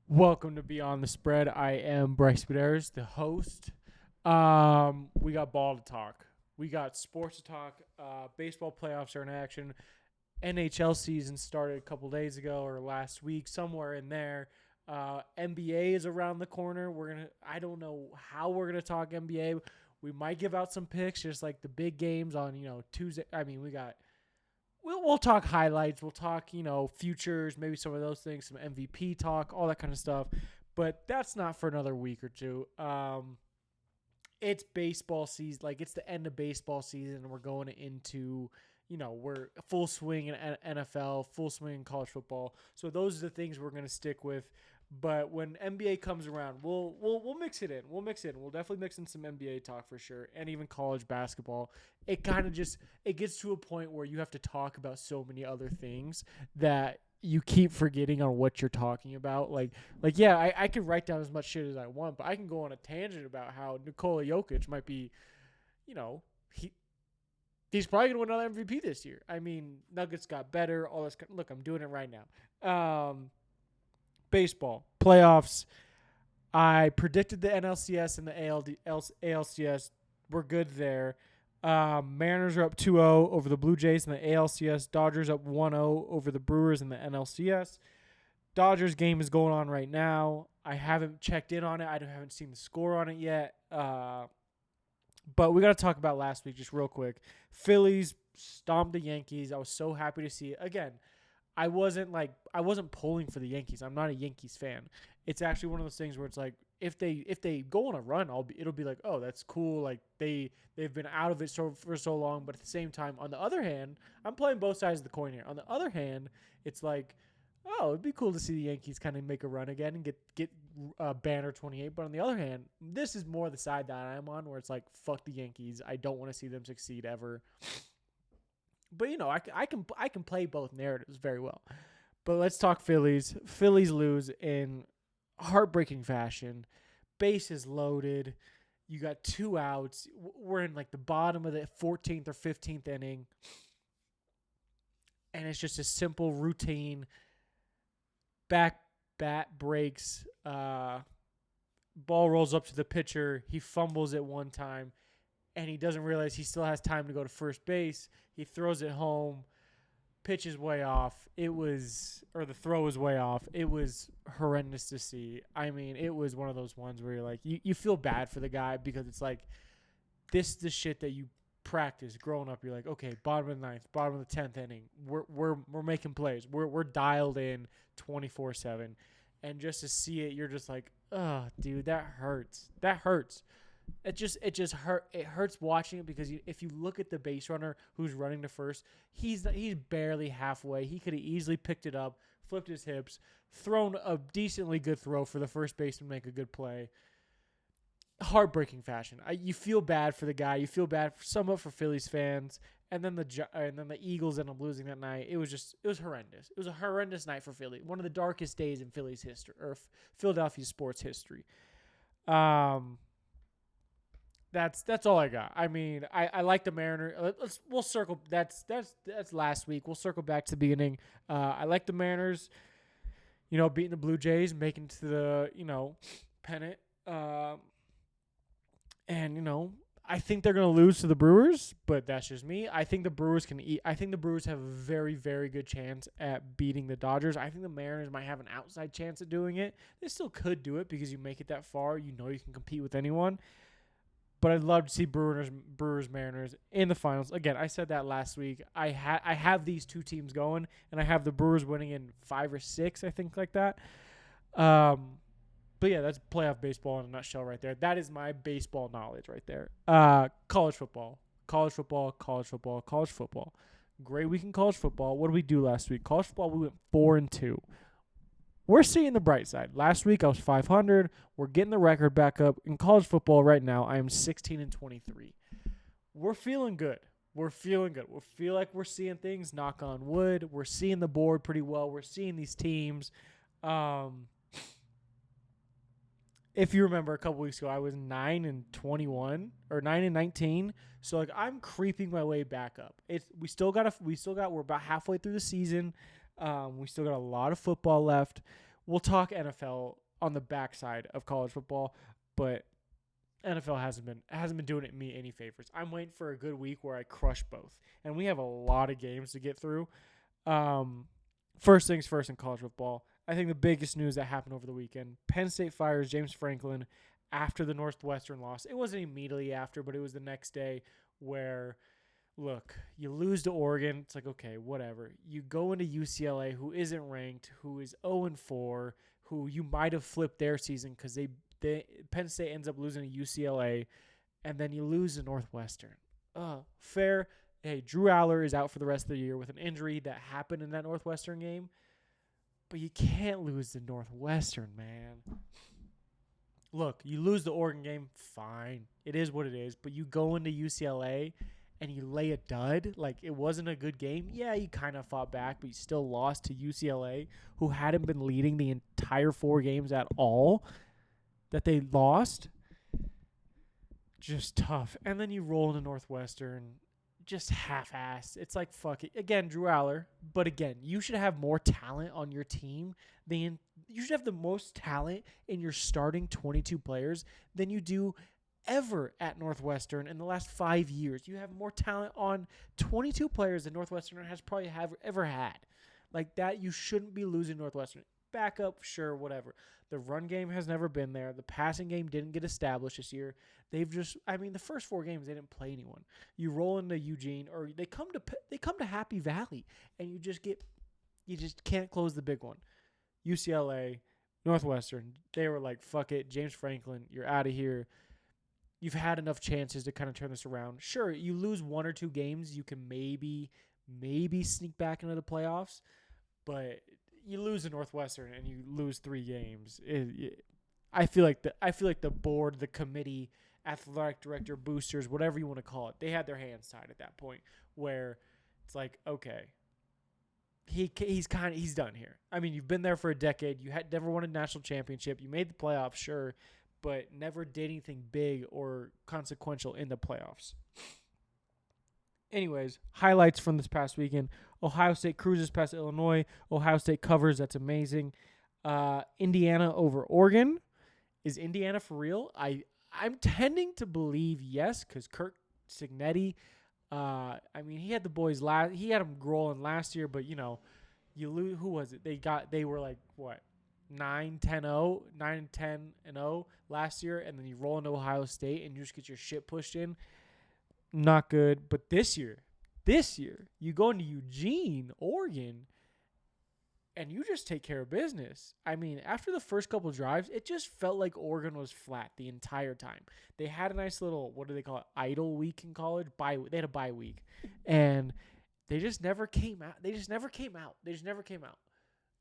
Welcome to Beyond the Spread. I am Bryce Medeiros, the host. We got ball to talk. We got sports to talk. Baseball playoffs are in action. NHL season started a couple days ago or last week, somewhere in there. NBA is around the corner. I don't know how we're gonna talk NBA. We might give out some picks, just like the big games on Tuesday. I mean, we'll talk highlights. We'll talk, futures, maybe some of those things, some MVP talk, all that kind of stuff. But that's not for another week or two. It's baseball season. Like, it's the end of baseball season, and we're going into, we're full swing in NFL, full swing in college football. So those are the things we're going to stick with. But when NBA comes around, we'll mix it in. We'll mix it in. We'll definitely mix in some NBA talk for sure, and even college basketball. It kind of just it gets to a point where you have to talk about so many other things that you keep forgetting on what you're talking about. Yeah, I can write down as much shit as I want, but I can go on a tangent about how Nikola Jokic might be, you know, he's probably gonna win another MVP this year. I mean, Nuggets got better. All this. Look, I'm doing it right now. Baseball playoffs. I predicted the NLCS and the ALCS. We're good there. Mariners are up 2-0 over the Blue Jays in the ALCS. Dodgers up 1-0 over the Brewers in the NLCS. Dodgers game is going on right now. I haven't checked in on it. I haven't seen the score on it yet. But we got to talk about last week just real quick. Phillies stomped the Yankees. I was so happy to see it. Again, I wasn't pulling for the Yankees. I'm not a Yankees fan. It's actually one of those things where it's like if they go on a run, it'll be like, oh, that's cool. Like they've been out of it for so long. But at the same time, on the other hand, I'm playing both sides of the coin here. On the other hand, it's like, oh, it'd be cool to see the Yankees kind of make a run again and get banner 28. But on the other hand, this is more the side that I'm on, where it's like, fuck the Yankees. I don't want to see them succeed ever. But I can play both narratives very well. But let's talk Phillies. Phillies lose in heartbreaking fashion. Bases loaded. You got 2 outs. We're in like the bottom of the 14th or 15th inning. And it's just a simple routine. Bat breaks. Ball rolls up to the pitcher. He fumbles it one time. And he doesn't realize he still has time to go to first base. He throws it home. Pitch is way off. The throw is way off. It was horrendous to see. I mean, it was one of those ones where you're like, you feel bad for the guy because it's like, this is the shit that you practice growing up. You're like, okay, bottom of the ninth, bottom of the 10th inning, we're making plays. We're dialed in 24/7, and just to see it, you're just like, oh, dude, that hurts. That hurts. It just hurt. It hurts watching it because if you look at the base runner who's running to first, he's barely halfway. He could have easily picked it up, flipped his hips, thrown a decently good throw for the first baseman to make a good play. Heartbreaking fashion. You feel bad for the guy. You feel bad somewhat for Phillies fans, and then the Eagles end up losing that night. It was horrendous. It was a horrendous night for Philly. One of the darkest days in Philly's history or Philadelphia sports history. That's all I got. I mean, I like the Mariners. We'll circle. That's last week. We'll circle back to the beginning. I like the Mariners. Beating the Blue Jays, making it to the pennant. And I think they're gonna lose to the Brewers, but that's just me. I think the Brewers can eat. I think the Brewers have a very, very good chance at beating the Dodgers. I think the Mariners might have an outside chance at doing it. They still could do it because you make it that far. You can compete with anyone. But I'd love to see Brewers Mariners in the finals. Again, I said that last week. I have these two teams going, and I have the Brewers winning in 5 or 6, I think, like that. But yeah, that's playoff baseball in a nutshell right there. That is my baseball knowledge right there. College football. Great week in college football. What did we do last week? College football, we went 4-2. We're seeing the bright side. Last week I was 500. We're getting the record back up. In college football right now, I am 16-23. We're feeling good. We feel like we're seeing things, knock on wood. We're seeing the board pretty well. We're seeing these teams. If you remember a couple weeks ago, I was 9-21 or 9-19. So like I'm creeping my way back up. We're about halfway through the season. We still got a lot of football left. we'll talk NFL on the backside of college football, but NFL hasn't been doing me any favors. I'm waiting for a good week where I crush both, and we have a lot of games to get through. First things first in college football. I think the biggest news that happened over the weekend: Penn State fires James Franklin after the Northwestern loss. It wasn't immediately after, but it was the next day where, look, you lose to Oregon. It's like, okay, whatever. You go into UCLA, who isn't ranked, who is 0-4, who you might have flipped their season because Penn State ends up losing to UCLA, and then you lose to Northwestern. Fair. Hey, Drew Aller is out for the rest of the year with an injury that happened in that Northwestern game, but you can't lose to Northwestern, man. Look, you lose the Oregon game, fine. It is what it is, but you go into UCLA and you lay a dud. Like, it wasn't a good game. Yeah, you kind of fought back, but you still lost to UCLA, who hadn't been leading the entire 4 games at all that they lost. Just tough. And then you roll into Northwestern, just half-assed. It's like, fuck it. Again, Drew Aller. But again, you should have more talent on your team than you should have the most talent in your starting 22 players than you do ever at Northwestern in the last 5 years. You have more talent on 22 players than Northwestern has probably ever had. Like that, you shouldn't be losing Northwestern. Backup, sure, whatever. The run game has never been there. The passing game didn't get established this year. They've just, the first 4 games they didn't play anyone. You roll into Eugene, or they come to Happy Valley, and you just can't close the big one. UCLA, Northwestern, they were like, fuck it, James Franklin, you're out of here. You've had enough chances to kind of turn this around. Sure, you lose 1 or 2 games, you can maybe sneak back into the playoffs, but you lose to Northwestern and you lose 3 games. I feel like the board, the committee, athletic director, boosters, whatever you want to call it, they had their hands tied at that point where it's like, okay, he's done here. You've been there for a decade. You had never won a national championship. You made the playoffs, sure, but never did anything big or consequential in the playoffs. Anyways, highlights from this past weekend. Ohio State cruises past Illinois. Ohio State covers. That's amazing. Indiana over Oregon. Is Indiana for real? I'm tending to believe yes, because Kirk Cignetti, he had the boys he had them rolling last year, but you lose. Who was it? They were like what? 9-10-0 last year, and then you roll into Ohio State and you just get your shit pushed in. Not good. But this year, you go into Eugene, Oregon, and you just take care of business. After the first couple drives, it just felt like Oregon was flat the entire time. They had a nice little, what do they call it, idle week in college? They had a bye week. And they just never came out.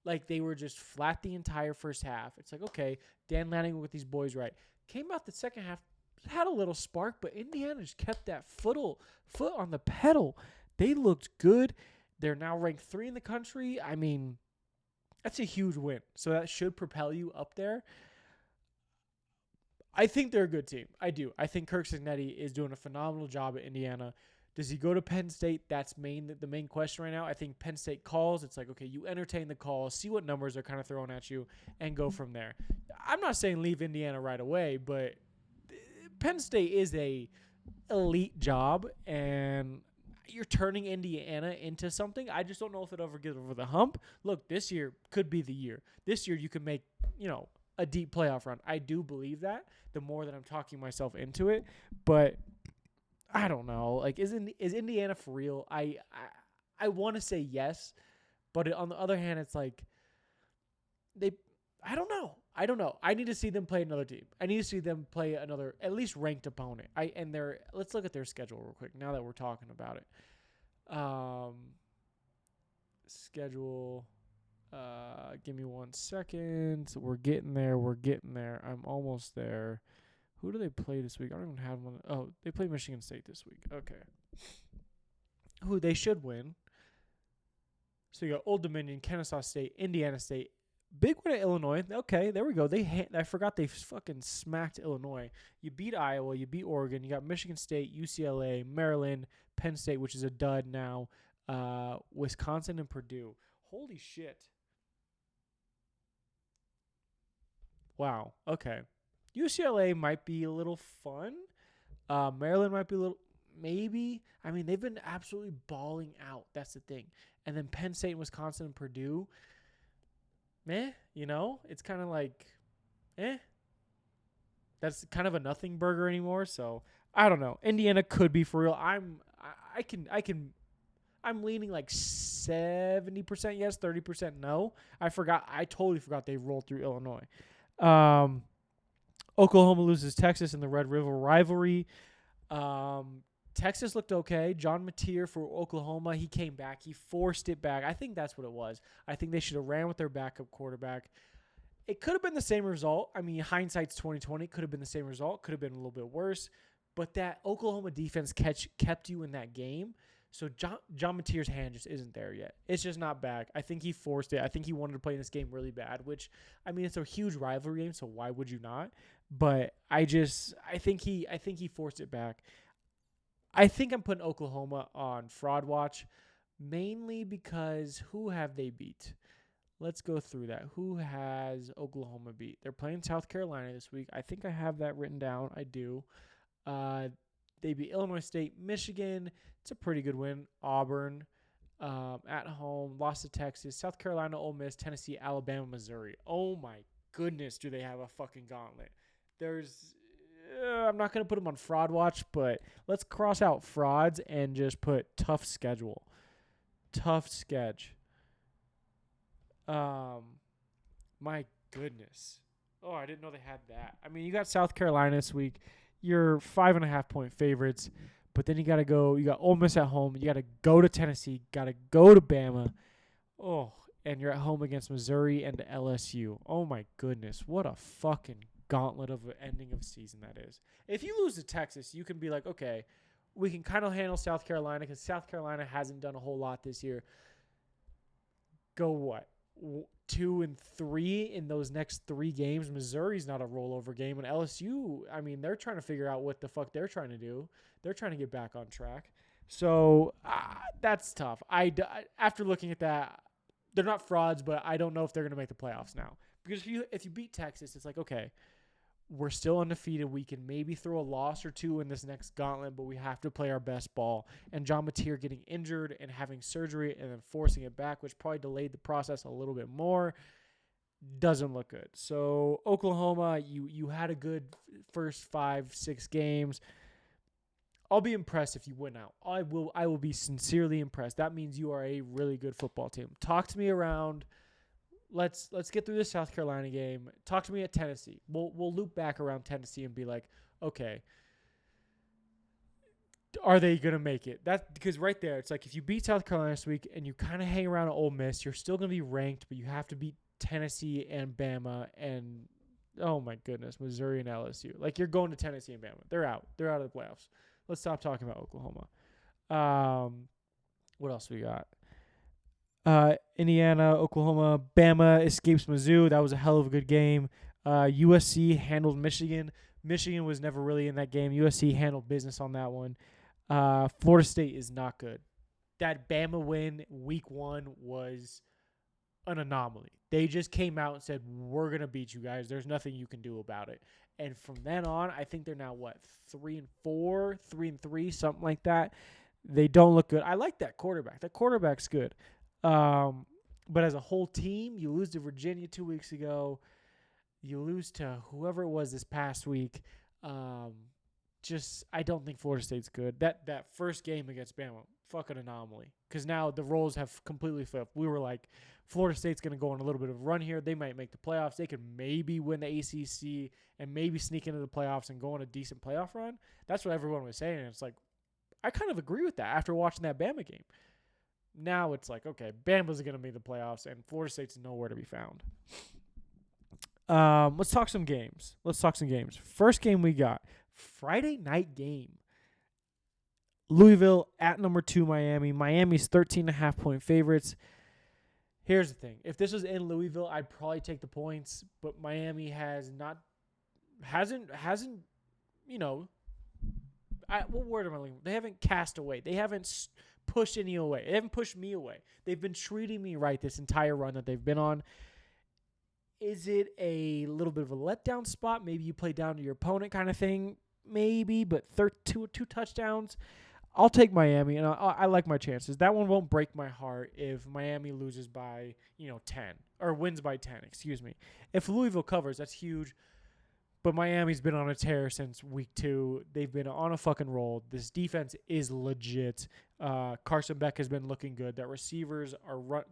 Like, they were just flat the entire first half. It's like, okay, Dan Lanning with these boys right. Came out the second half, had a little spark, but Indiana just kept that foot on the pedal. They looked good. They're now ranked 3 in the country. That's a huge win. So that should propel you up there. I think they're a good team. I do. I think Kirk Cignetti is doing a phenomenal job at Indiana. Does he go to Penn State? That's the main question right now. I think Penn State calls. It's like, okay, you entertain the call, see what numbers are kind of thrown at you, and go from there. I'm not saying leave Indiana right away, but Penn State is a elite job, and you're turning Indiana into something. I just don't know if it'll ever get over the hump. Look, this year could be the year. This year you can make, a deep playoff run. I do believe that the more that I'm talking myself into it, but I don't know. Like, is Indiana for real? I want to say yes, but on the other hand, it's like I don't know. I need to see them play another team. I need to see them play another at least ranked opponent. Let's look at their schedule real quick now that we're talking about it. Schedule. Give me 1 second. We're getting there. I'm almost there. Who do they play this week? I don't even have one. Oh, they play Michigan State this week. Okay. Who they should win. So you got Old Dominion, Kennesaw State, Indiana State. Big win at Illinois. Okay, there we go. I forgot they fucking smacked Illinois. You beat Iowa. You beat Oregon. You got Michigan State, UCLA, Maryland, Penn State, which is a dud now, Wisconsin, and Purdue. Holy shit. Wow. Okay. UCLA might be a little fun. Maryland might be a little maybe. I mean, they've been absolutely balling out. That's the thing. And then Penn State, Wisconsin, and Purdue. Meh. It's kind of like, eh. That's kind of a nothing burger anymore. So I don't know. Indiana could be for real. I'm leaning like 70% yes, 30% no. I totally forgot they rolled through Illinois. Oklahoma loses Texas in the Red River rivalry. Texas looked okay. John Mateer for Oklahoma, he came back. He forced it back. I think that's what it was. I think they should have ran with their backup quarterback. It could have been the same result. I mean, hindsight's 2020. Could have been the same result. Could have been a little bit worse. But that Oklahoma defense kept you in that game. So John Mateer's hand just isn't there yet. It's just not back. I think he forced it. I think he wanted to play this game really bad, which, I mean, it's a huge rivalry game, so why would you not? But I think he forced it back. I think I'm putting Oklahoma on fraud watch, mainly because who have they beat? Let's go through that. Who has Oklahoma beat? They're playing South Carolina this week. I think I have that written down. I do. They beat Illinois State, Michigan. It's a pretty good win. Auburn at home. Lost to Texas. South Carolina, Ole Miss, Tennessee, Alabama, Missouri. Oh, my goodness, do they have a fucking gauntlet. I'm not going to put them on fraud watch, but let's cross out frauds and just put tough schedule. Tough sketch. My goodness. Oh, I didn't know they had that. I mean, you got South Carolina this week. You're 5.5 point favorites, but then you got to go. You got Ole Miss at home. You got to go to Tennessee. Got to go to Bama. Oh, and you're at home against Missouri and LSU. Oh my goodness, what a fucking gauntlet of an ending of season that is. If you lose to Texas, you can be like, okay, we can kind of handle South Carolina because South Carolina hasn't done a whole lot this year. Go what? 2-3 in those next 3 games. Missouri's not a rollover game. And LSU, I mean, they're trying to figure out what the fuck they're trying to do. They're trying to get back on track. So that's tough. After looking at that, they're not frauds, but I don't know if they're going to make the playoffs now. Because if you beat Texas, it's like, okay, we're still undefeated. We can maybe throw a loss or two in this next gauntlet, but we have to play our best ball. And John Mateer getting injured and having surgery and then forcing it back, which probably delayed the process a little bit more, doesn't look good. So Oklahoma, you had a good first 5-6 games. I'll be impressed if you win out. I will be sincerely impressed. That means you are a really good football team. Talk to me around. Let's get through this South Carolina game. Talk to me at Tennessee. We'll loop back around Tennessee and be like, okay, are they gonna make it? That because right there, it's like if you beat South Carolina this week and you kind of hang around at Ole Miss, you're still gonna be ranked, but you have to beat Tennessee and Bama and oh my goodness, Missouri and LSU. Like you're going to Tennessee and Bama. They're out. They're out of the playoffs. Let's stop talking about Oklahoma. What else we got? Indiana, Oklahoma, Bama escapes Mizzou. That was a hell of a good game. USC handled Michigan. Michigan was never really in that game. USC handled business on that one. Florida State is not good. That Bama win week 1 was an anomaly. They just came out and said, we're going to beat you guys. There's nothing you can do about it. And from then on, I think they're now, 3-4, 3-3, something like that. They don't look good. I like that quarterback. That quarterback's good. But as a whole team, you lose to Virginia 2 weeks ago. You lose to whoever it was this past week. I don't think Florida State's good. That first game against Bama, fucking anomaly. Because now the roles have completely flipped. We were like, Florida State's going to go on a little bit of a run here. They might make the playoffs. They could maybe win the ACC and maybe sneak into the playoffs and go on a decent playoff run. That's what everyone was saying. And it's like, I kind of agree with that after watching that Bama game. Now it's like, okay, Bama's going to make the playoffs, and Florida State's nowhere to be found. Let's talk some games. First game we got, Friday night game. Louisville at number 2 Miami. Miami's 13.5 point favorites. Here's the thing. If this was in Louisville, I'd probably take the points, but Miami hasn't, what word am I looking for? They haven't cast away. They haven't pushed any away. They haven't pushed me away. They've been treating me right this entire run that they've been on. Is it a little bit of a letdown spot? Maybe you play down to your opponent kind of thing. Maybe, but two touchdowns. I'll take Miami, and I like my chances. That one won't break my heart if Miami loses by 10 or wins by 10. Excuse me. If Louisville covers, that's huge. But Miami's been on a tear since week 2. They've been on a fucking roll. This defense is legit. Carson Beck has been looking good. That receivers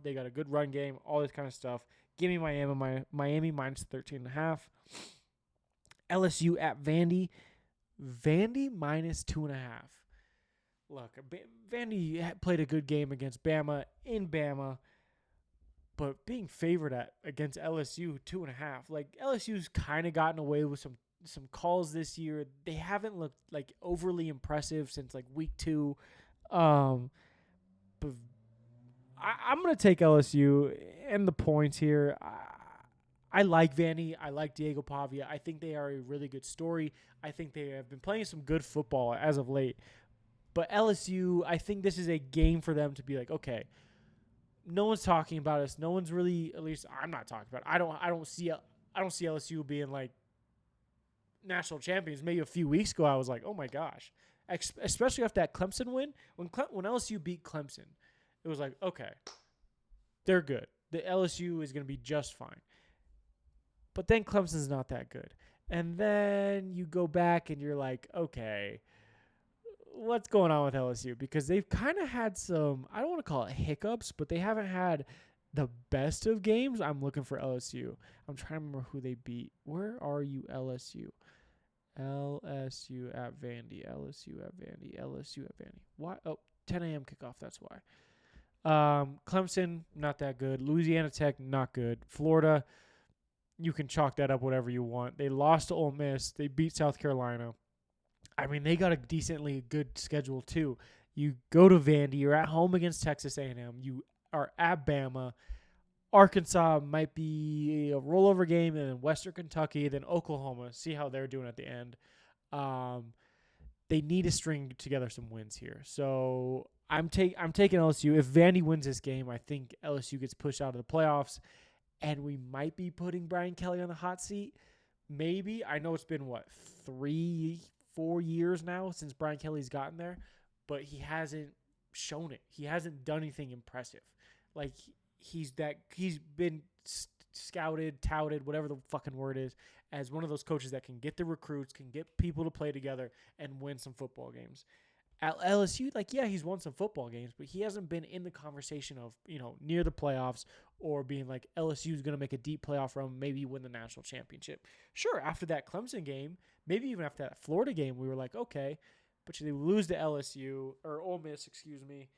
they got a good run game. All this kind of stuff. Give me Miami minus 13.5. LSU at Vandy. Vandy minus 2.5. Look, Vandy played a good game against Bama in Bama, but being favored against LSU 2.5. Like LSU's kind of gotten away with some calls this year. They haven't looked like overly impressive since like week 2. But I'm gonna take LSU and the points here. I like Vandy. I like Diego Pavia. I think they are a really good story. I think they have been playing some good football as of late. But LSU, I think this is a game for them to be like, okay, no one's talking about us. No one's really, at least I'm not talking about it. I don't see LSU being like national champions. Maybe a few weeks ago, I was like, oh my gosh, especially after that Clemson win. When LSU beat Clemson, it was like, okay, they're good. The LSU is going to be just fine. But then Clemson's not that good. And then you go back and you're like, okay, what's going on with LSU? Because they've kind of had some, I don't want to call it hiccups, but they haven't had the best of games. I'm looking for LSU. I'm trying to remember who they beat. Where are you, LSU? LSU at Vandy. LSU at Vandy. LSU at Vandy. Why? Oh, 10 a.m. kickoff. That's why. Clemson, not that good. Louisiana Tech, not good. Florida, you can chalk that up whatever you want. They lost to Ole Miss. They beat South Carolina. I mean, they got a decently good schedule too. You go to Vandy. You're at home against Texas A&M. You are at Bama. Arkansas might be a rollover game, and then Western Kentucky, then Oklahoma. See how they're doing at the end. They need to string together some wins here. So I'm taking LSU. If Vandy wins this game, I think LSU gets pushed out of the playoffs, and we might be putting Brian Kelly on the hot seat. Maybe. I know it's been, 3-4 years now since Brian Kelly's gotten there, but he hasn't shown it. He hasn't done anything impressive. Like, he's been scouted, touted, whatever the fucking word is, as one of those coaches that can get the recruits, can get people to play together and win some football games. At LSU, he's won some football games, but he hasn't been in the conversation of, near the playoffs or being like LSU is going to make a deep playoff run, maybe win the national championship. Sure, after that Clemson game, maybe even after that Florida game, we were like, okay, but you lose to LSU or Ole Miss, excuse me.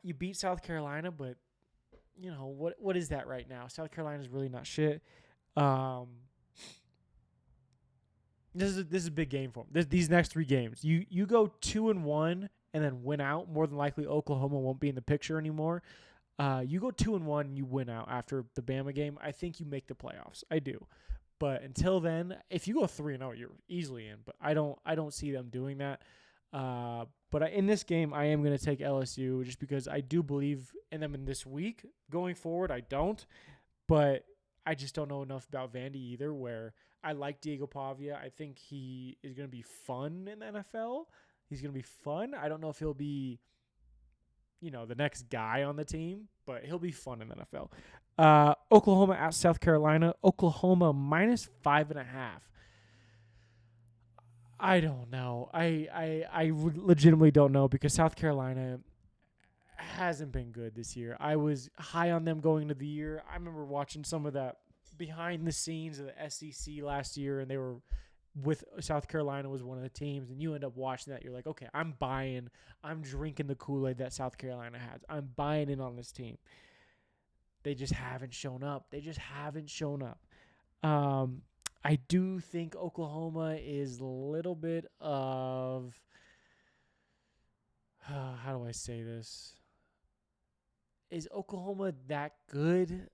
You beat South Carolina, but what is that right now? South Carolina's really not shit. This is a big game for them. These next 3 games, you go 2-1 and then win out. More than likely, Oklahoma won't be in the picture anymore. You go 2-1 and you win out after the Bama game. I think you make the playoffs. I do, but until then, if you go 3-0, you're easily in. But I don't see them doing that. But in this game, I am going to take LSU just because I do believe in them in this week. Going forward, I don't. But I just don't know enough about Vandy either, where I like Diego Pavia. I think he is going to be fun in the NFL. He's going to be fun. I don't know if he'll be, the next guy on the team, but he'll be fun in the NFL. Oklahoma at South Carolina. Oklahoma minus 5.5. I don't know. I legitimately don't know because South Carolina hasn't been good this year. I was high on them going into the year. I remember watching some of that behind the scenes of the SEC last year, and they were with South Carolina was one of the teams, and you end up watching that. You're like, okay, I'm drinking the Kool-Aid that South Carolina has. I'm buying in on this team. They just haven't shown up. I do think Oklahoma is a little bit of how do I say this? Is Oklahoma that good?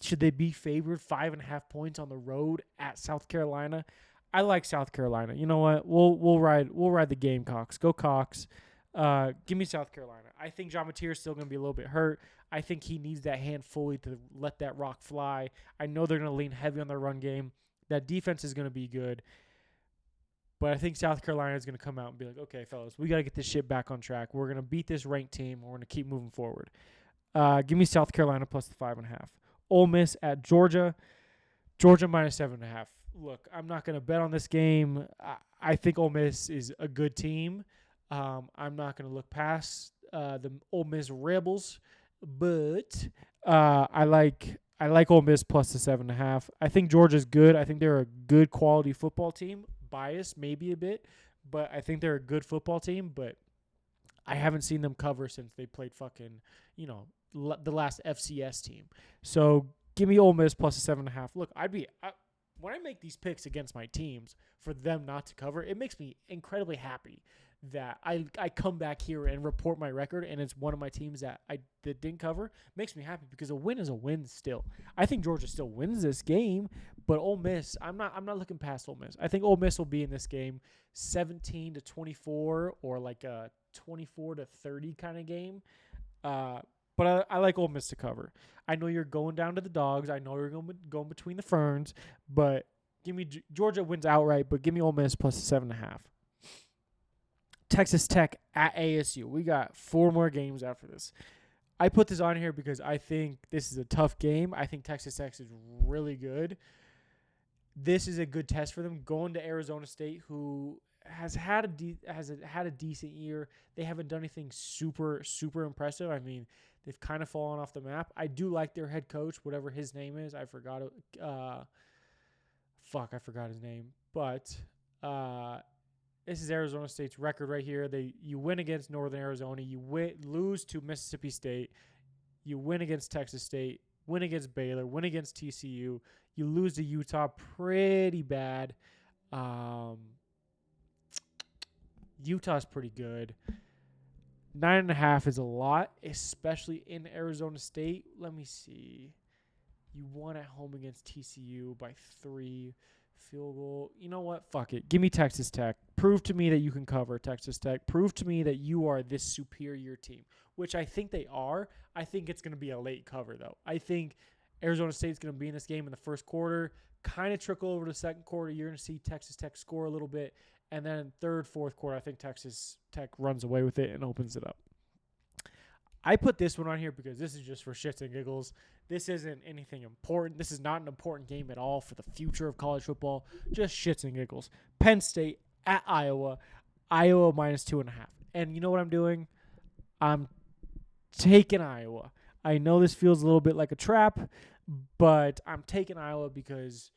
Should they be favored 5.5 points on the road at South Carolina? I like South Carolina. You know what? We'll ride the Gamecocks. Go Cox. Give me South Carolina. I think John Mateer is still going to be a little bit hurt. I think he needs that hand fully to let that rock fly. I know they're going to lean heavy on their run game. That defense is going to be good. But I think South Carolina is going to come out and be like, okay, fellas, we got to get this shit back on track. We're going to beat this ranked team. We're going to keep moving forward. Give me South Carolina plus the 5.5. Ole Miss at Georgia. Georgia minus 7.5. Look, I'm not going to bet on this game. I think Ole Miss is a good team. I'm not going to look past the Ole Miss Rebels, but I like Ole Miss plus the 7.5. I think Georgia's good. I think they're a good quality football team. Biased maybe a bit, but I think they're a good football team. But I haven't seen them cover since they played fucking, the last FCS team. So give me Ole Miss plus a 7.5. Look, when I make these picks against my teams for them not to cover, it makes me incredibly happy that I come back here and report my record, and it's one of my teams that didn't cover. Makes me happy because a win is a win still. I think Georgia still wins this game, but Ole Miss, I'm not looking past Ole Miss. I think Ole Miss will be in this game 17-24 or like a 24-30 kind of game. But I like Ole Miss to cover. I know you're going down to the Dogs. I know you're going between the Ferns, but give me Georgia wins outright, but give me Ole Miss plus 7.5. Texas Tech at ASU. We got 4 more games after this. I put this on here because I think this is a tough game. I think Texas Tech is really good. This is a good test for them going to Arizona State, who has had a decent year. They haven't done anything super impressive. I mean, they've kind of fallen off the map. I do like their head coach, whatever his name is. I forgot it. I forgot his name. But this is Arizona State's record right here. You win against Northern Arizona. You lose to Mississippi State. You win against Texas State. Win against Baylor. Win against TCU. You lose to Utah pretty bad. Utah's pretty good. 9.5 is a lot, especially in Arizona State. Let me see. You won at home against TCU by 3. Field goal. You know what? Fuck it. Give me Texas Tech. Prove to me that you can cover Texas Tech. Prove to me that you are this superior team, which I think they are. I think it's going to be a late cover, though. I think Arizona State's going to be in this game in the first quarter, kind of trickle over to the second quarter. You're going to see Texas Tech score a little bit. And then third, fourth quarter, I think Texas Tech runs away with it and opens it up. I put this one on here because this is just for shits and giggles. This isn't anything important. This is not an important game at all for the future of college football. Just shits and giggles. Penn State at Iowa. Iowa minus 2.5. And you know what I'm doing? I'm taking Iowa. I know this feels a little bit like a trap, but I'm taking Iowa because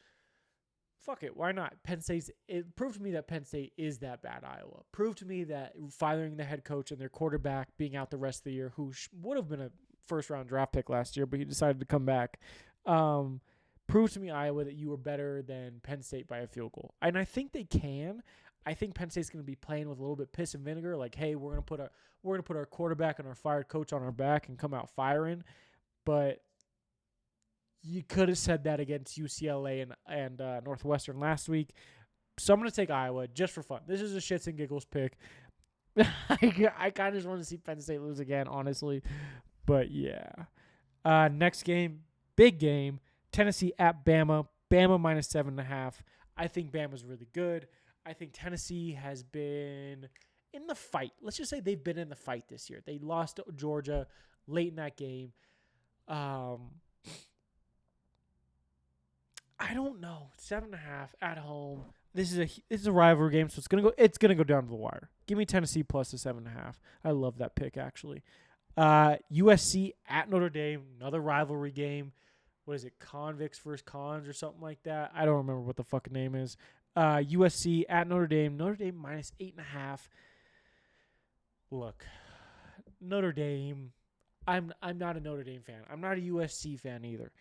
fuck it, why not? It proved to me that Penn State is that bad Iowa. Proved to me that firing their head coach and their quarterback being out the rest of the year, who would have been a first-round draft pick last year, but he decided to come back, proved to me, Iowa, that you were better than Penn State by a field goal. And I think they can. I think Penn State's going to be playing with a little bit piss and vinegar, like, hey, we're going to put our quarterback and our fired coach on our back and come out firing. But you could have said that against UCLA and Northwestern last week. So I'm going to take Iowa just for fun. This is a shits and giggles pick. I kind of just want to see Penn State lose again, honestly. But, yeah. Next game, big game, Tennessee at Bama. Bama minus 7.5. I think Bama's really good. I think Tennessee has been in the fight. Let's just say they've been in the fight this year. They lost to Georgia late in that game. I don't know. 7.5 at home. This is a rivalry game, so it's gonna go down to the wire. Give me Tennessee plus the 7.5. I love that pick actually. USC at Notre Dame, another rivalry game. What is it? Convicts versus Cons or something like that. I don't remember what the fucking name is. USC at Notre Dame. Notre Dame minus 8.5. Look, Notre Dame. I'm not a Notre Dame fan. I'm not a USC fan either.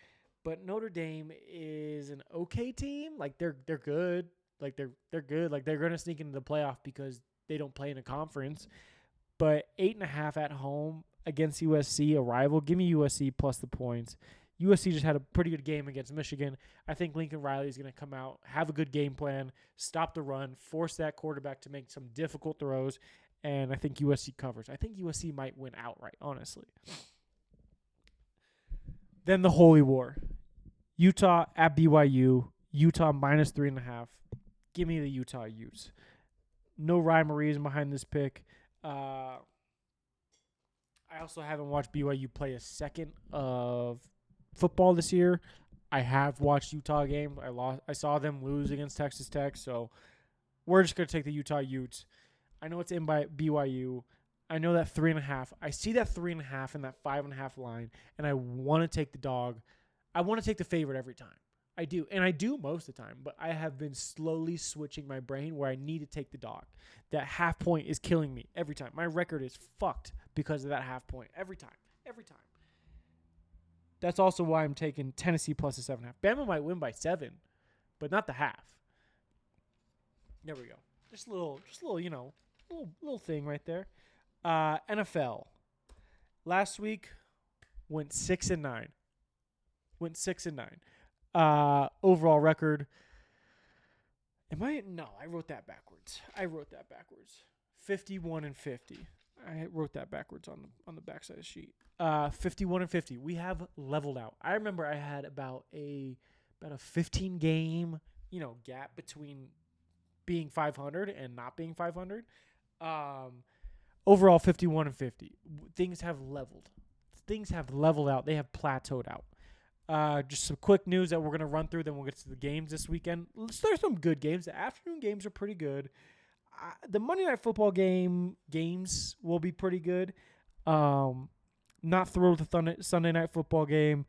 But Notre Dame is an okay team. Like they're good. Like they're good. Like they're gonna sneak into the playoff because they don't play in a conference. But 8.5 at home against USC, a rival. Give me USC plus the points. USC just had a pretty good game against Michigan. I think Lincoln Riley is going to come out, have a good game plan, stop the run, force that quarterback to make some difficult throws, and I think USC covers. I think USC might win outright, honestly. Then the Holy War. Utah at BYU. Utah minus 3.5. Give me the Utah Utes. No rhyme or reason behind this pick. I also haven't watched BYU play a second of football this year. I have watched Utah game. I saw them lose against Texas Tech, so we're just gonna take the Utah Utes. I know it's in by BYU. I know that 3.5. I see that 3.5 and that 5.5 line, and I want to take the dog. I want to take the favorite every time. I do, and I do most of the time, but I have been slowly switching my brain where I need to take the dog. That half point is killing me every time. My record is fucked because of that half point every time. Every time. That's also why I'm taking Tennessee plus a 7.5. Bama might win by 7, but not the half. There we go. Just a little, little thing right there. NFL. Last week went 6-9. Overall record. No, I wrote that backwards. 51-50. I wrote that backwards on the backside of the sheet. 51-50. We have leveled out. I remember I had about a 15 game, gap between being 500 and not being 500. Overall 51-50. Things have leveled. Things have leveled out. They have plateaued out. Just some quick news that we're going to run through, then we'll get to the games this weekend. There's some good games. The afternoon games are pretty good. The Monday Night Football games will be pretty good. Not thrilled with the Sunday Night Football game.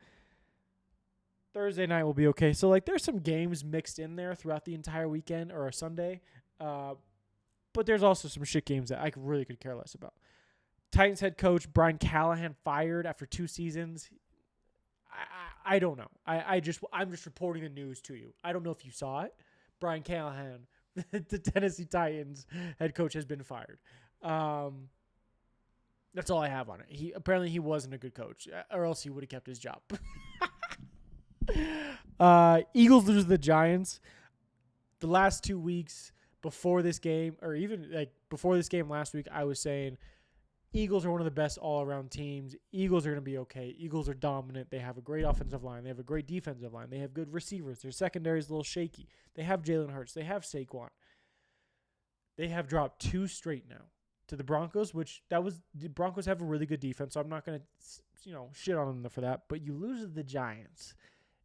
Thursday night will be okay. So, there's some games mixed in there throughout the entire weekend or a Sunday. But there's also some shit games that I really could care less about. Titans head coach Brian Callahan fired after 2 seasons. I don't know. I'm just reporting the news to you. I don't know if you saw it. Brian Callahan, the Tennessee Titans head coach, has been fired. That's all I have on it. He wasn't a good coach, or else he would have kept his job. Eagles lose to the Giants. The last 2 weeks before this game, or even before this game last week, I was saying Eagles are one of the best all-around teams. Eagles are going to be okay. Eagles are dominant. They have a great offensive line. They have a great defensive line. They have good receivers. Their secondary is a little shaky. They have Jalen Hurts. They have Saquon. They have dropped 2 straight now to the Broncos, the Broncos have a really good defense, so I'm not going to, shit on them for that. But you lose to the Giants.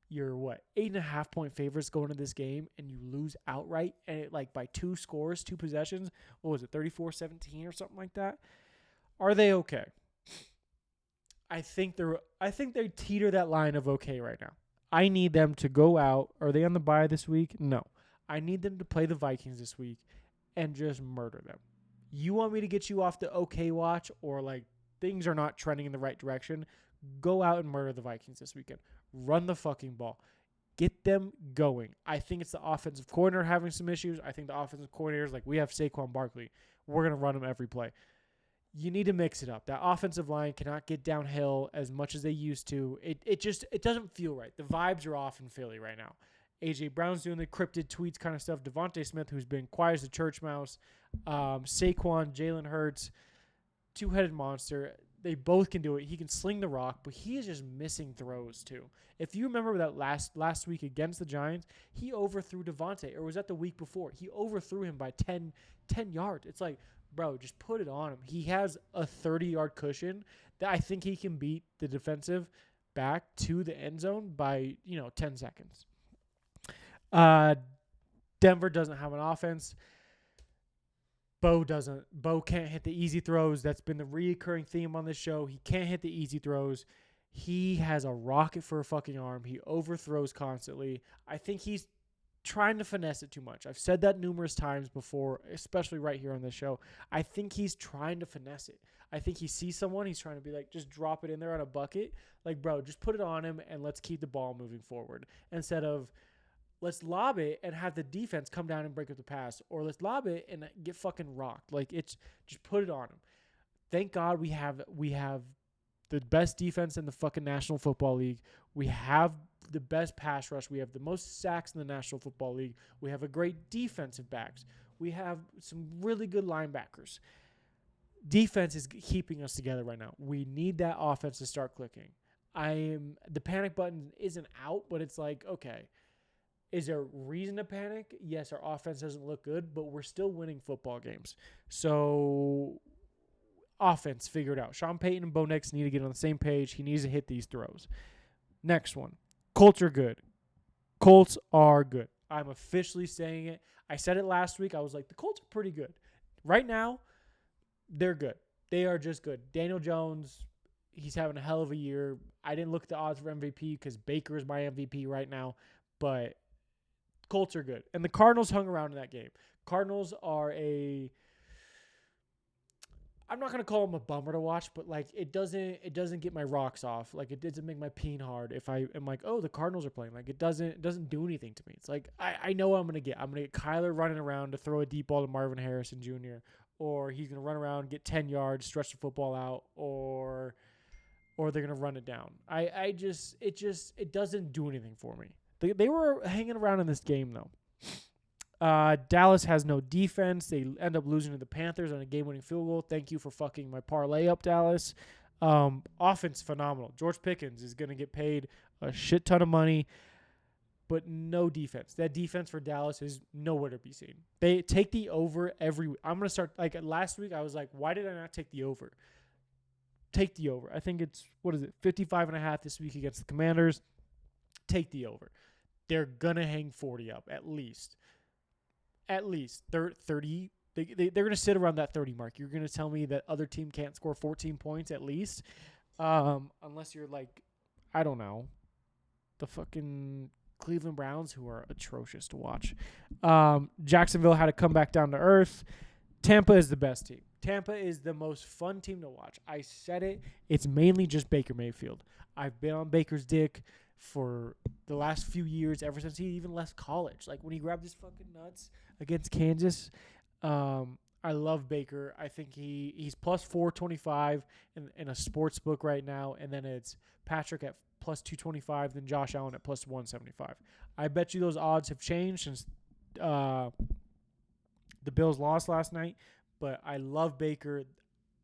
You're 8.5 point favorites going into this game, and you lose outright, and by 2 scores, 2 possessions. What was it, 34-17 or something like that? Are they okay? I think they teeter that line of okay right now. I need them to go out. Are they on the bye this week? No. I need them to play the Vikings this week and just murder them. You want me to get you off the okay watch, or things are not trending in the right direction? Go out and murder the Vikings this weekend. Run the fucking ball. Get them going. I think it's the offensive coordinator having some issues. I think the offensive coordinators, we have Saquon Barkley. We're going to run him every play. You need to mix it up. That offensive line cannot get downhill as much as they used to. It doesn't feel right. The vibes are off in Philly right now. A.J. Brown's doing the cryptid tweets kind of stuff. Devontae Smith, who's been quiet as a church mouse. Saquon, Jalen Hurts, two-headed monster. They both can do it. He can sling the rock, but he is just missing throws too. If you remember that last week against the Giants, he overthrew Devontae, or was that the week before? He overthrew him by 10 yards. It's bro, just put it on him. He has a 30-yard cushion that I think he can beat the defensive back to the end zone by, 10 seconds. Denver doesn't have an offense. Bo can't hit the easy throws. That's been the recurring theme on this show. He can't hit the easy throws. He has a rocket for a fucking arm. He overthrows constantly. I think he's trying to finesse it too much. I've said that numerous times before, especially right here on this show. I think he's trying to finesse it. I think he sees someone, he's trying to be just drop it in there on a bucket. Bro, just put it on him and let's keep the ball moving forward. Instead of, let's lob it and have the defense come down and break up the pass, or let's lob it and get fucking rocked. It's just put it on him. Thank God we have the best defense in the fucking National Football League. We have the best pass rush. We have the most sacks in the National Football League. We have a great defensive backs. We have some really good linebackers. Defense is keeping us together right now. We need that offense to start clicking. the panic button isn't out, but it's like, okay, is there reason to panic? Yes, our offense doesn't look good, but we're still winning football games. So offense, figure it out. Sean Payton and Bo Nix need to get on the same page. He needs to hit these throws. Next one. Colts are good. Colts are good. I'm officially saying it. I said it last week. I was like, the Colts are pretty good. Right now, they're good. They are just good. Daniel Jones, he's having a hell of a year. I didn't look at the odds for MVP because Baker is my MVP right now, but Colts are good. And the Cardinals hung around in that game. Cardinals are I'm not gonna call them a bummer to watch, but like it doesn't get my rocks off. Like it doesn't make my peen hard if I am like, oh, the Cardinals are playing. Like it doesn't do anything to me. It's like I know what I'm gonna get. I'm gonna get Kyler running around to throw a deep ball to Marvin Harrison Jr. Or he's gonna run around, get 10 yards, stretch the football out, or they're gonna run it down. It doesn't do anything for me. They were hanging around in this game though. Dallas has no defense. They end up losing to the Panthers on a game-winning field goal. Thank you for fucking my parlay up, Dallas. Offense, phenomenal. George Pickens is going to get paid a shit ton of money, but no defense. That defense for Dallas is nowhere to be seen. They take the over every week. I'm going to start, like last week, I was like, why did I not take the over? Take the over. I think it's, 55.5 this week against the Commanders. Take the over. They're going to hang 40 up, at least. 30. They're going to sit around that 30 mark. You're going to tell me that other team can't score 14 points at least, unless you're like, I don't know, the fucking Cleveland Browns, who are atrocious to watch. Jacksonville had to come back down to earth. Tampa is the best team. Tampa is the most fun team to watch. I said it. It's mainly just Baker Mayfield. I've been on Baker's dick for the last few years, ever since he even left college. Like when he grabbed his fucking nuts against Kansas. I love Baker. I think he's plus 425 in a sports book right now, and then it's Patrick at plus 225, then Josh Allen at plus 175. I bet you those odds have changed since the Bills lost last night, but I love Baker.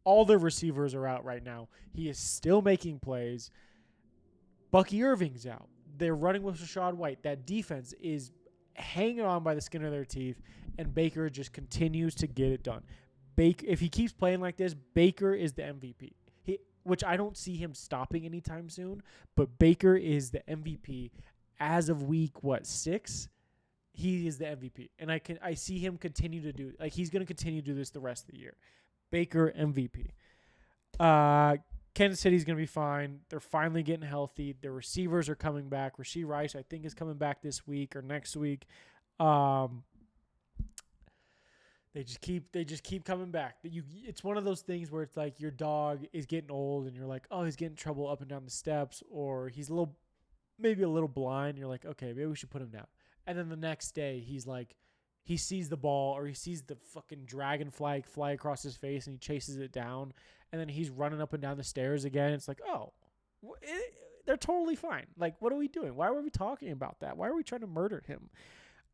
All the receivers are out right now. He is still making plays. Bucky Irving's out. They're running with Rachaad White. That defense is hanging on by the skin of their teeth, and Baker just continues to get it done. If he keeps playing like this, Baker is the MVP. Which I don't see him stopping anytime soon, but Baker is the MVP as of week 6. He is the MVP, and I see him continue to do, like, he's going to continue to do this the rest of the year. Baker MVP. Kansas City's going to be fine. They're finally getting healthy. Their receivers are coming back. Rashee Rice, I think, is coming back this week or next week. They just keep coming back. It's one of those things where it's like your dog is getting old and you're like, oh, he's getting in trouble up and down the steps, or he's maybe a little blind. You're like, okay, maybe we should put him down. And then the next day he's like, he sees the ball, or he sees the fucking dragonfly fly across his face and he chases it down. And then he's running up and down the stairs again. It's like, oh, they're totally fine. Like, what are we doing? Why were we talking about that? Why are we trying to murder him?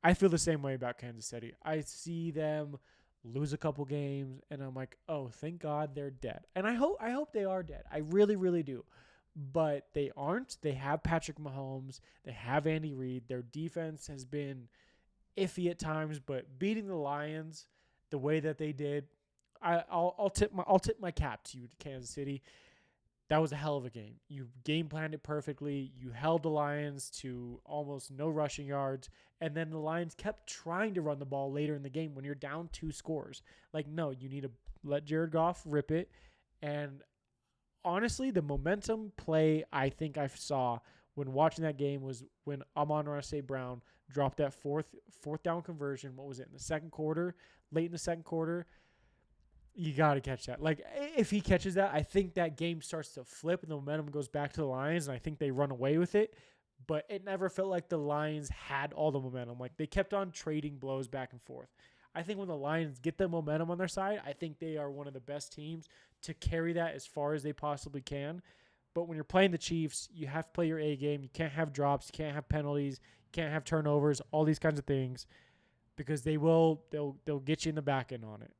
I feel the same way about Kansas City. I see them lose a couple games, and I'm like, oh, thank God they're dead. And I hope they are dead. I really, really do. But they aren't. They have Patrick Mahomes. They have Andy Reid. Their defense has been iffy at times, but beating the Lions the way that they did, I'll tip my cap to you, Kansas City. That was a hell of a game. You game planned it perfectly. You held the Lions to almost no rushing yards, and then the Lions kept trying to run the ball later in the game when you're down 2 scores. Like, no, you need to let Jared Goff rip it. And honestly, the momentum play I think I saw when watching that game was when Amon-Ra St. Brown dropped that fourth down conversion. What was it, in the second quarter? Late in the second quarter. You got to catch that. Like, if he catches that, I think that game starts to flip and the momentum goes back to the Lions, and I think they run away with it. But it never felt like the Lions had all the momentum. Like, they kept on trading blows back and forth. I think when the Lions get the momentum on their side, I think they are one of the best teams to carry that as far as they possibly can. But when you're playing the Chiefs, you have to play your A game. You can't have drops. You can't have penalties. You can't have turnovers, all these kinds of things, because they'll get you in the back end on it.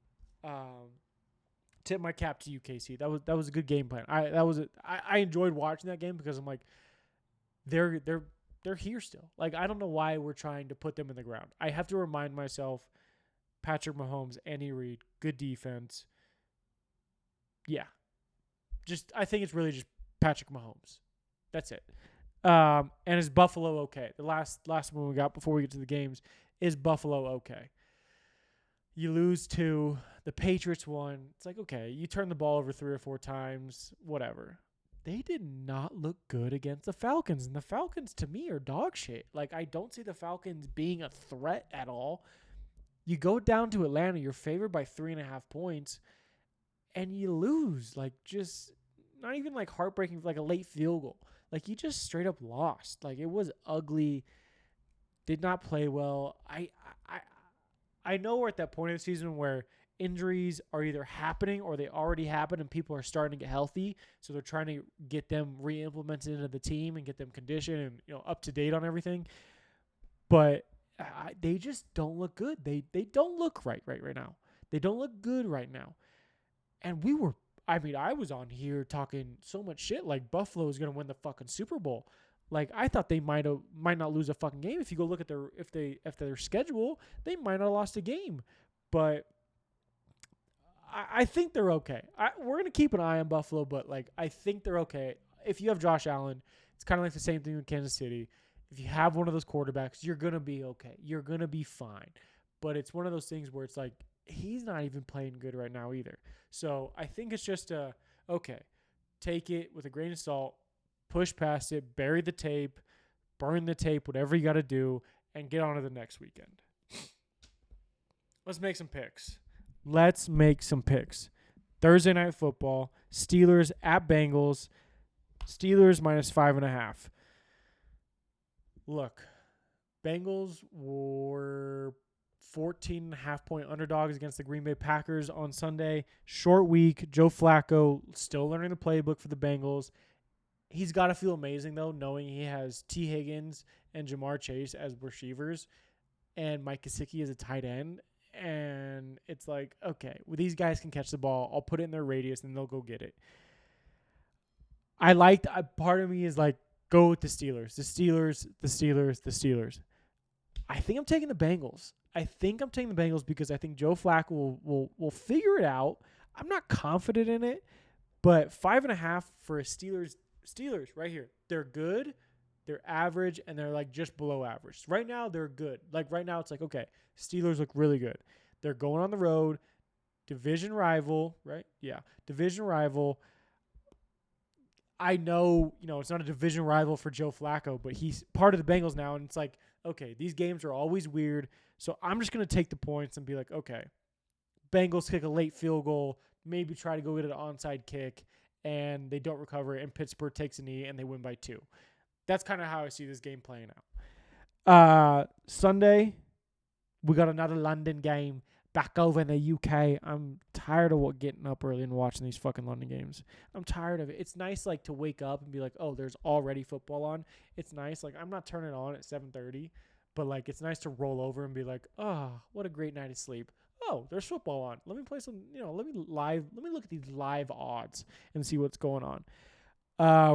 tip my cap to you, KC. That was a good game plan. I enjoyed watching that game because I'm like, they're here still. Like, I don't know why we're trying to put them in the ground. I have to remind myself, Patrick Mahomes, Andy Reid, good defense. Yeah. I think it's really just Patrick Mahomes. That's it. And is Buffalo okay? The last one we got before we get to the games, is Buffalo okay? You lose to the Patriots won. It's like, okay, you turn the ball over 3 or 4 times, whatever. They did not look good against the Falcons. And the Falcons, to me, are dog shit. Like, I don't see the Falcons being a threat at all. You go down to Atlanta, you're favored by 3.5 points, and you lose. Like, just not even like heartbreaking, like a late field goal. Like, you just straight up lost. Like, it was ugly. Did not play well. I know we're at that point of the season where injuries are either happening or they already happened and people are starting to get healthy. So they're trying to get them re-implemented into the team and get them conditioned and, you know, up to date on everything. But they just don't look good. They don't look right now. They don't look good right now. And I was on here talking so much shit like Buffalo is going to win the fucking Super Bowl. Like, I thought they might not lose a fucking game. If you go look at their schedule, they might not have lost a game. But I think they're okay. We're gonna keep an eye on Buffalo, but like, I think they're okay. If you have Josh Allen, it's kind of like the same thing with Kansas City. If you have one of those quarterbacks, you're gonna be okay. You're gonna be fine. But it's one of those things where it's like, he's not even playing good right now either. So I think it's just okay, take it with a grain of salt. Push past it, bury the tape, burn the tape, whatever you got to do, and get on to the next weekend. Let's make some picks. Thursday Night Football, Steelers at Bengals, Steelers minus 5.5. Look, Bengals were 14.5-point underdogs against the Green Bay Packers on Sunday. Short week, Joe Flacco still learning the playbook for the Bengals. He's got to feel amazing, though, knowing he has T. Higgins and Jamar Chase as receivers and Mike Gesicki as a tight end. And it's like, okay, well, these guys can catch the ball. I'll put it in their radius, and they'll go get it. Part of me is like, go with the Steelers. The Steelers. I think I'm taking the Bengals. Because I think Joe Flacco will figure it out. I'm not confident in it, but 5.5 for a Steelers right here. They're good, they're average, and they're like just below average. Right now, they're good. Like right now, it's like, okay, Steelers look really good. They're going on the road, division rival, right? Yeah, division rival. I know, it's not a division rival for Joe Flacco, but he's part of the Bengals now, and it's like, okay, these games are always weird, so I'm just going to take the points and be like, okay, Bengals kick a late field goal, maybe try to go get an onside kick, and they don't recover it, and Pittsburgh takes a knee, and they win by 2. That's kind of how I see this game playing out. Sunday, we got another London game back over in the UK. I'm tired of getting up early and watching these fucking London games. I'm tired of it. It's nice, like, to wake up and be like, oh, there's already football on. It's nice. Like, I'm not turning it on at 7:30, but, like, it's nice to roll over and be like, oh, what a great night of sleep. Oh, there's football on. Let me play some, let me look at these live odds and see what's going on.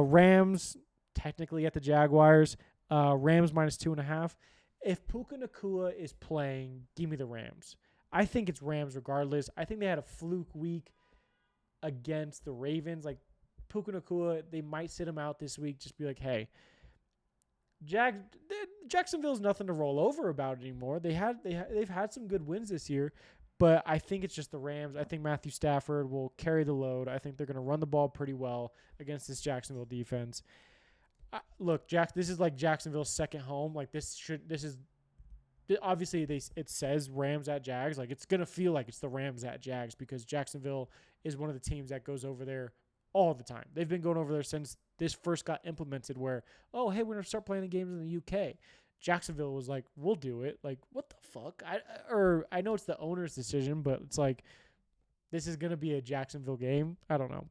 Rams, technically at the Jaguars. Rams minus 2.5. If Puka Nacua is playing, give me the Rams. I think it's Rams regardless. I think they had a fluke week against the Ravens. Like, Puka Nacua, they might sit him out this week. Just be like, hey, Jacksonville's nothing to roll over about anymore. They've had some good wins this year, but I think it's just the Rams. I think Matthew Stafford will carry the load. I think they're going to run the ball pretty well against this Jacksonville defense. Look, this is like Jacksonville's second home. Like, obviously it says Rams at Jags. Like, it's going to feel like it's the Rams at Jags because Jacksonville is one of the teams that goes over there all the time. They've been going over there since this first got implemented where, oh, hey, we're going to start playing the games in the UK. Jacksonville was like, we'll do it. Like, what the fuck? I know it's the owner's decision, but it's like, this is going to be a Jacksonville game. I don't know.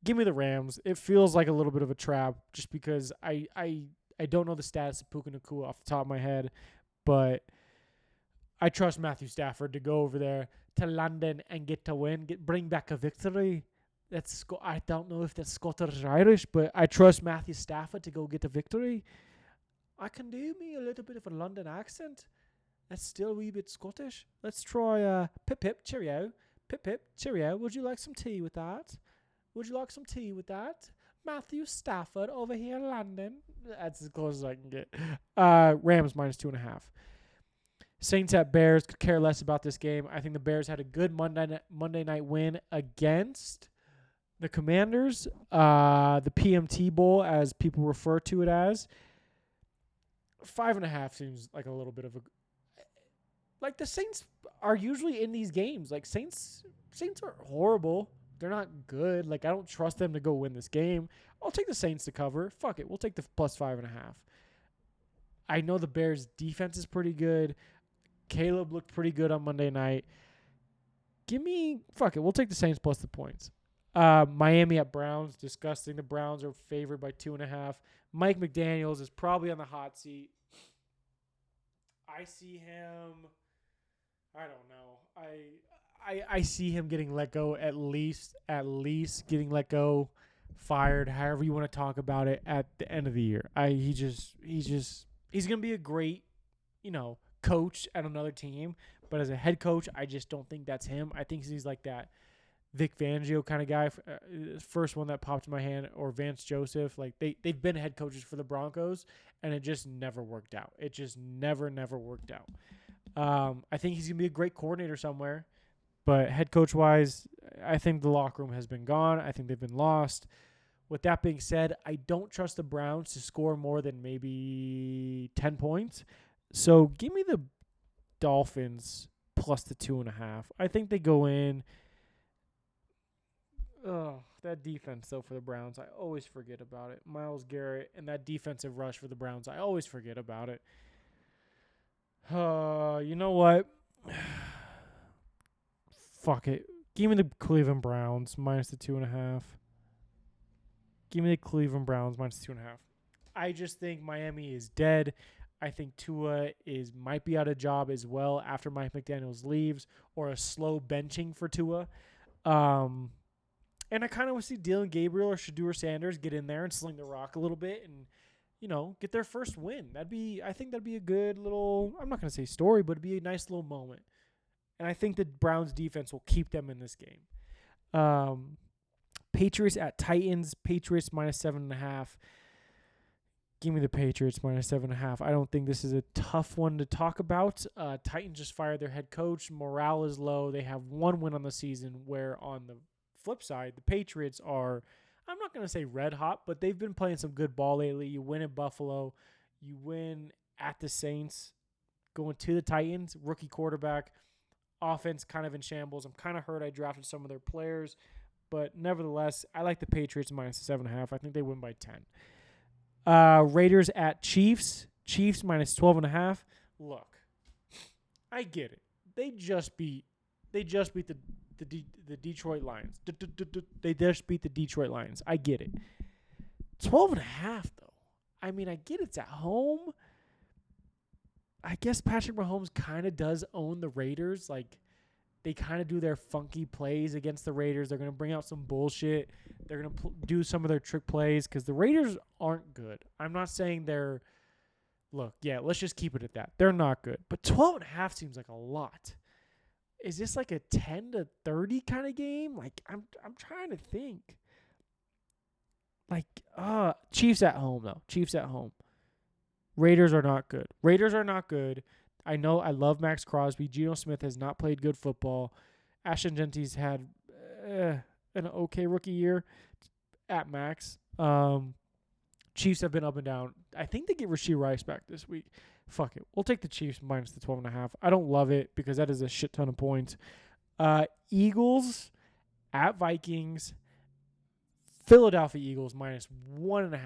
Give me the Rams. It feels like a little bit of a trap just because I don't know the status of Puka Nacua off the top of my head, but I trust Matthew Stafford to go over there to London and get to win, bring back a victory. I don't know if that's Scottish or Irish, but I trust Matthew Stafford to go get a victory. I can do me a little bit of a London accent. That's still a wee bit Scottish. Let's try pip pip cheerio. Pip pip cheerio. Would you like some tea with that? Would you like some tea with that? Matthew Stafford over here in London. That's as close as I can get. Rams minus 2.5. Saints at Bears. Could care less about this game. I think the Bears had a good Monday night win against the Commanders. The PMT Bowl, as people refer to it as. 5.5 seems like a little bit of a... Like, the Saints are usually in these games. Like, Saints aren't horrible. They're not good. Like, I don't trust them to go win this game. I'll take the Saints to cover. Fuck it. We'll take the plus 5.5. I know the Bears' defense is pretty good. Caleb looked pretty good on Monday night. Fuck it. We'll take the Saints plus the points. Miami at Browns. Disgusting. The Browns are favored by 2.5. Mike McDaniels is probably on the hot seat. I see him... I don't know. I see him getting let go at least getting let go, fired, however you want to talk about it at the end of the year. He's gonna be a great, coach at another team, but as a head coach, I just don't think that's him. I think he's like that Vic Fangio kind of guy. First one that popped in my hand, or Vance Joseph. Like they've been head coaches for the Broncos, and it just never worked out. It just never worked out. I think he's going to be a great coordinator somewhere. But head coach-wise, I think the locker room has been gone. I think they've been lost. With that being said, I don't trust the Browns to score more than maybe 10 points. So give me the Dolphins plus the 2.5. I think they go in. Oh, that defense, though, for the Browns, I always forget about it. Myles Garrett and that defensive rush for the Browns, I always forget about it. You know what? Fuck it. Give me the Cleveland Browns minus the 2.5. Give me the Cleveland Browns minus the 2.5. I just think Miami is dead. I think Tua might be out of job as well after Mike McDaniels leaves, or a slow benching for Tua. And I kind of want to see Dylan Gabriel or Shedeur Sanders get in there and sling the rock a little bit and, get their first win. I think that'd be a good little, I'm not going to say story, but it'd be a nice little moment. And I think the Browns defense will keep them in this game. Patriots at Titans. Patriots minus 7.5. Give me the Patriots minus 7.5. I don't think this is a tough one to talk about. Titans just fired their head coach. Morale is low. They have one win on the season, where on the flip side, the Patriots are, I'm not going to say red hot, but they've been playing some good ball lately. You win at Buffalo. You win at the Saints. Going to the Titans. Rookie quarterback. Offense kind of in shambles. I'm kind of hurt I drafted some of their players. But nevertheless, I like the Patriots minus 7.5. I think they win by 10. Raiders at Chiefs. Chiefs minus 12.5. Look, I get it. They just beat the Detroit Lions. They just beat the Detroit Lions. I get it. 12.5 though. I mean, I get it's at home. I guess Patrick Mahomes kind of does own the Raiders. Like, they kind of do their funky plays against the Raiders. They're going to bring out some bullshit. They're going to do some of their trick plays because the Raiders aren't good. I'm not saying they're – look, yeah, let's just keep it at that. They're not good. But 12.5 seems like a lot. Is this like a 10-30 kind of game? Like, I'm trying to think. Like, Chiefs at home, though. Chiefs at home. Raiders are not good. I know I love Max Crosby. Geno Smith has not played good football. Ashton Genty's had an okay rookie year at max. Chiefs have been up and down. I think they get Rashee Rice back this week. Fuck it. We'll take the Chiefs minus the 12.5. I don't love it because that is a shit ton of points. Eagles at Vikings. Philadelphia Eagles minus 1.5.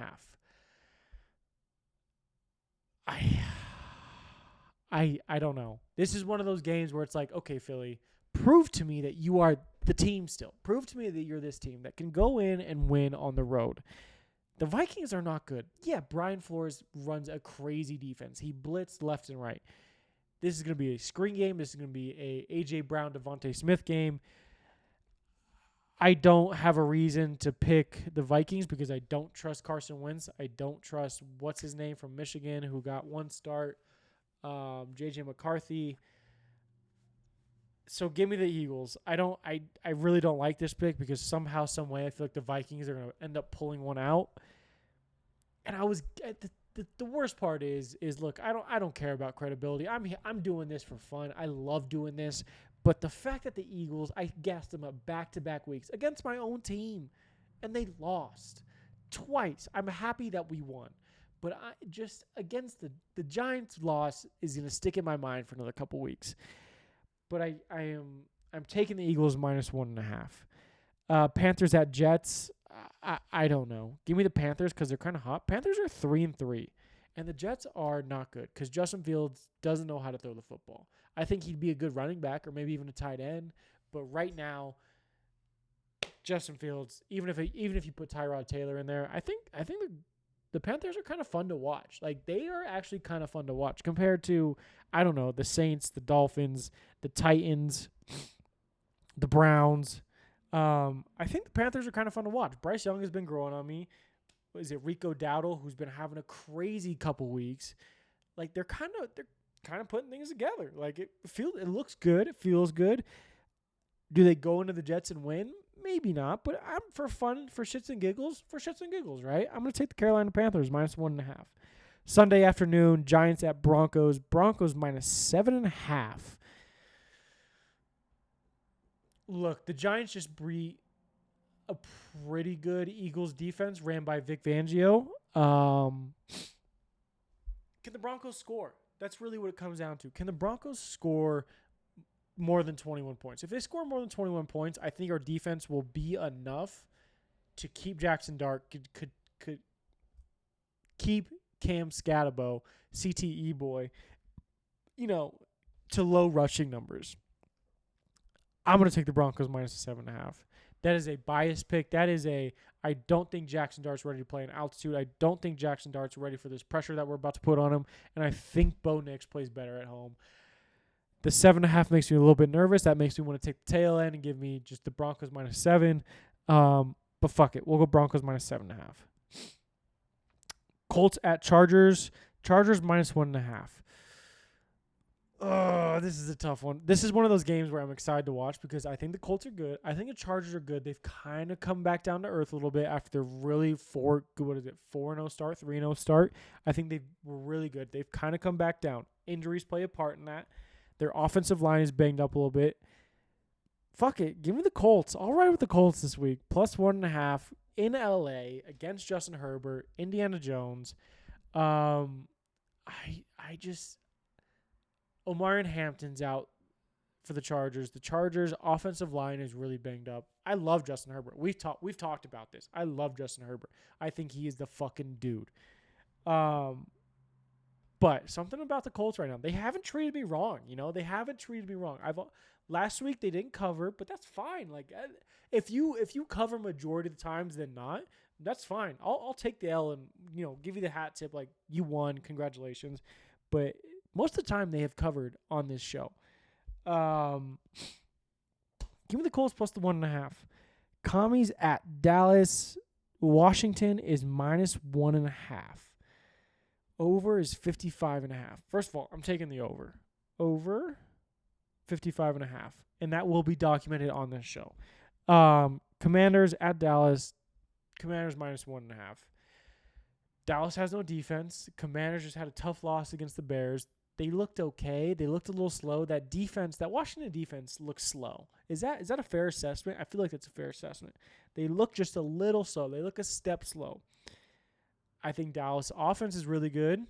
I don't know. This is one of those games where it's like, okay, Philly, prove to me that you are the team still. Prove to me that you're this team that can go in and win on the road. The Vikings are not good. Yeah, Brian Flores runs a crazy defense. He blitzed left and right. This is going to be a screen game. This is going to be a A.J. Brown, Devontae Smith game. I don't have a reason to pick the Vikings because I don't trust Carson Wentz. I don't trust what's his name from Michigan who got one start, J.J. McCarthy. So give me the Eagles. I really don't like this pick because somehow, some way, I feel like the Vikings are going to end up pulling one out. And the worst part is look, I don't care about credibility. I'm doing this for fun. I love doing this. But the fact that the Eagles, I gassed them up back-to-back weeks against my own team, and they lost twice. I'm happy that we won. But I just against the Giants loss is going to stick in my mind for another couple weeks. But I'm taking the Eagles -1.5. Panthers at Jets. I don't know. Give me the Panthers because they're kind of hot. Panthers are 3-3, and the Jets are not good because Justin Fields doesn't know how to throw the football. I think he'd be a good running back or maybe even a tight end, but right now, Justin Fields. Even if you put Tyrod Taylor in there, I think the Panthers are kind of fun to watch. Like they are actually kind of fun to watch compared to I don't know the Saints, the Dolphins, the Titans, the Browns. I think the Panthers are kind of fun to watch. Bryce Young has been growing on me. Is it Rico Dowdle who's been having a crazy couple weeks? Like they're kind of putting things together. Like it looks good. It feels good. Do they go into the Jets and win? Maybe not. But I'm for fun, for shits and giggles, right? I'm gonna take the Carolina Panthers -1.5. Sunday afternoon, Giants at Broncos. Broncos -7.5. Look, the Giants just beat a pretty good Eagles defense ran by Vic Fangio. Can the Broncos score? That's really what it comes down to. Can the Broncos score more than 21 points? If they score more than 21 points, I think our defense will be enough to keep Jackson Dart, could keep Cam Scatabo, CTE boy, to low rushing numbers. I'm going to take the Broncos -7.5. That is a biased pick. I don't think Jackson Dart's ready to play in altitude. I don't think Jackson Dart's ready for this pressure that we're about to put on him. And I think Bo Nix plays better at home. The 7.5 makes me a little bit nervous. That makes me want to take the tail end and give me just the Broncos -7. But fuck it. We'll go Broncos -7.5. Colts at Chargers. Chargers -1.5. Oh, this is a tough one. This is one of those games where I'm excited to watch because I think the Colts are good. I think the Chargers are good. They've kind of come back down to earth a little bit after their really 4-0 start, 3-0 start. I think they were really good. They've kind of come back down. Injuries play a part in that. Their offensive line is banged up a little bit. Fuck it. Give me the Colts. I'll ride with the Colts this week. +1.5 in LA against Justin Herbert, Indiana Jones. Omarion Hampton's out for the Chargers. The Chargers' offensive line is really banged up. I love Justin Herbert. We've talked about this. I love Justin Herbert. I think he is the fucking dude. But something about the Colts right now. They haven't treated me wrong. They haven't treated me wrong. Last week they didn't cover, but that's fine. Like if you cover majority of the times than not, that's fine. I'll take the L and give you the hat tip like you won. Congratulations. But most of the time they have covered on this show. Give me the Colts +1.5. Commies at Dallas. Washington is -1.5. Over is 55.5. First of all, I'm taking the over. Over 55.5. And that will be documented on this show. Commanders at Dallas. Commanders -1.5. Dallas has no defense. Commanders just had a tough loss against the Bears. They looked okay. They looked a little slow. That Washington defense looks slow. Is that a fair assessment? I feel like that's a fair assessment. They look just a little slow. They look a step slow. I think Dallas offense is really good.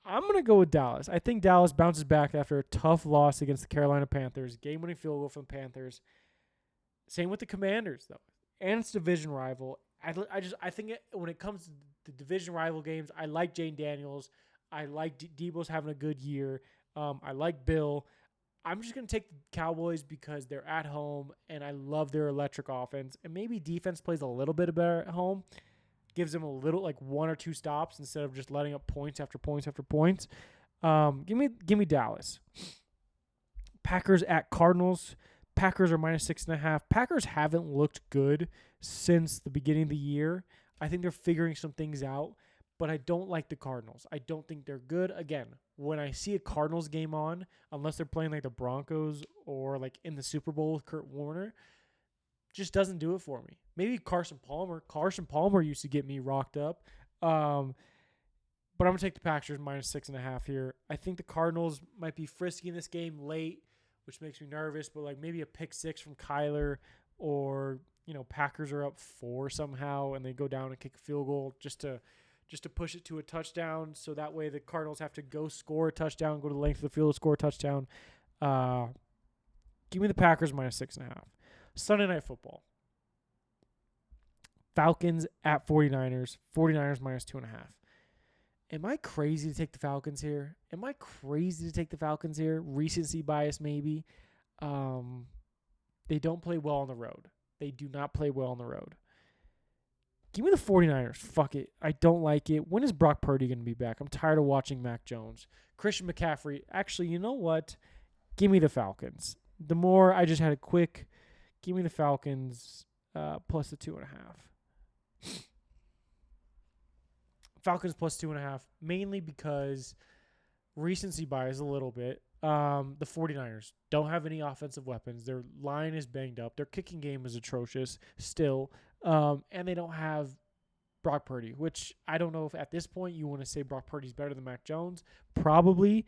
I'm going to go with Dallas. I think Dallas bounces back after a tough loss against the Carolina Panthers. Game-winning field goal from the Panthers. Same with the Commanders, though. And it's division rival. I think when it comes to the division rival games, I like Jane Daniels. I like Debo's having a good year. I like Bill. I'm just going to take the Cowboys because they're at home, and I love their electric offense. And maybe defense plays a little bit better at home. Gives them a little, like 1 or 2 stops instead of just letting up points after points after points. Give me Dallas. Packers at Cardinals. Packers are -6.5. Packers haven't looked good since the beginning of the year. I think they're figuring some things out, but I don't like the Cardinals. I don't think they're good. Again, when I see a Cardinals game on, unless they're playing like the Broncos or like in the Super Bowl with Kurt Warner, just doesn't do it for me. Maybe Carson Palmer. Carson Palmer used to get me rocked up. But I'm going to take the Packers -6.5 here. I think the Cardinals might be frisky in this game late, which makes me nervous, but like maybe a pick 6 from Kyler, or, Packers are up 4 somehow and they go down and kick a field goal just to push it to a touchdown. So that way the Cardinals have to go score a touchdown, go to the length of the field, score a touchdown. Give me the Packers -6.5. Sunday Night Football. Falcons at 49ers. 49ers -2.5. Am I crazy to take the Falcons here? Recency bias, maybe. They don't play well on the road. They do not play well on the road. Give me the 49ers. Fuck it. I don't like it. When is Brock Purdy going to be back? I'm tired of watching Mac Jones. Christian McCaffrey. Actually, you know what? Give me the Falcons. The more I just had a quick, give me the Falcons plus the 2.5. Falcons plus 2.5, mainly because recency bias a little bit. The 49ers don't have any offensive weapons. Their line is banged up. Their kicking game is atrocious still. And they don't have Brock Purdy, which I don't know if at this point you want to say Brock Purdy's better than Mac Jones. Probably.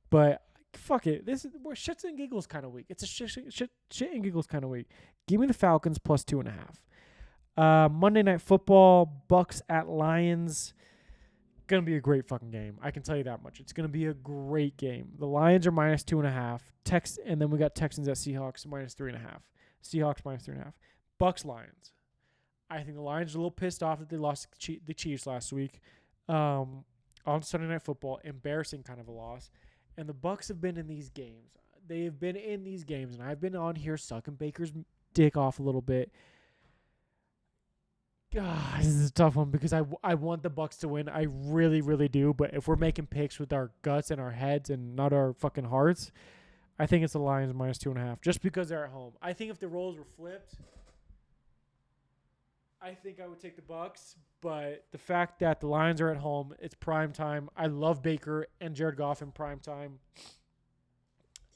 But fuck it. We're shits and giggles kind of week. It's a shit and giggles kind of week. Give me the Falcons plus 2.5. Monday Night Football, Bucks at Lions. Going to be a great fucking game. I can tell you that much. It's going to be a great game. The Lions are -2.5. And then we got Texans at Seahawks -3.5. Seahawks -3.5. Bucks Lions. I think the Lions are a little pissed off that they lost the Chiefs last week on Sunday Night Football. Embarrassing kind of a loss. And the Bucks have been in these games. They have been in these games, and I've been on here sucking Baker's dick off a little bit. God, this is a tough one because I want the Bucks to win. I really, really do. But if we're making picks with our guts and our heads and not our fucking hearts, I think it's the Lions -2.5 just because they're at home. I think if the roles were flipped, I think I would take the Bucks. But the fact that the Lions are at home, it's prime time. I love Baker and Jared Goff in prime time.